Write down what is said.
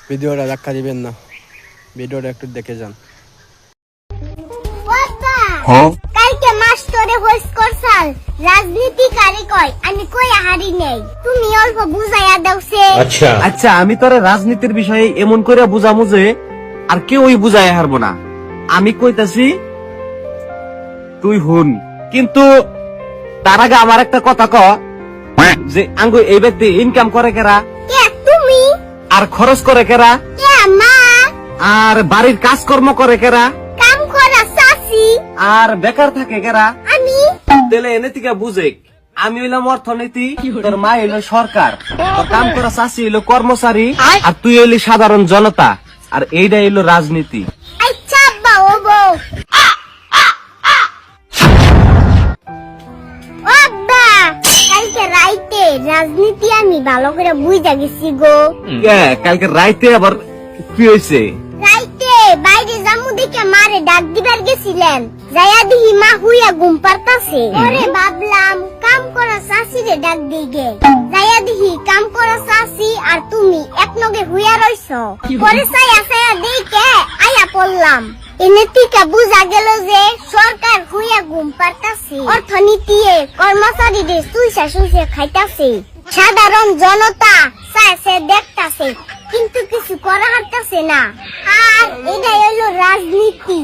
ভিডিওটা ধাক্কা দিবেন না, ভিডিওটা একটু দেখে যান। কালকে মাস্টারে হোস্ট করছাল রাজনীতি কারে কয় আমি কই হারি নেই, তুমি অল্প বুঝাইয়া দাওছে। আচ্ছা আমি তোরে রাজনীতির বিষয়ে এমন করে বুঝামু যে আর কেউই বুঝাই হারবো না। আমি কইতাছি তুই হুন, কিন্তু তার আগে আমার একটা কথা ক যে আঙ্গু এই ব্যক্তি ইনকাম করে কেরা, কে তুমি? আর খরচ করে কেরা, কে মা? আর বাড়ির কাজকর্ম করে কেরা, কাম করা চাচি। আর বেকার থাকে কেরা। আমি তেলে এনে থেকে বুঝে আমি হইলাম অর্থনীতি, তোর মা হইলো সরকার, তোর কাম করা চাষি হইলো কর্মচারী, আর তুই হইলি সাধারণ জনতা, আর এইটা হইলো রাজনীতি। আচ্ছা আব্বা ও বউ। ও আব্বা, কালকে রাইতে রাজনীতি আমি ভালো করে বুঝা গেছি গো। কালকে রাইতে আবার কি হয়েছে? রাইতে বাইরে জামু দেখে মারে ডাক দিবার গেছিলেন, যাইয়া দিহি মা হুইয়া ঘুম পারতাছে। ওরে ভাবলাম কাম করা চাষিরে ডাক দিগে, যাইয়া দিহি কাম করা চাষি আর তুমি এক নগে হুইয়া রইছ। পরে ছায়া ছায়া দেখে আয়া পড়লাম, এনে থেকে বুঝা গেল যে সরকার হুইয়া ঘুম পারতাছে, অর্থনীতি কর্মচারীদের সুইসা সুইসা খাইতাছে, সাধারণ জনতা চাইছে দেখতাছে কিন্তু কিছু করা হাঁটতাছে না। আর এটাই হলো রাজনীতি।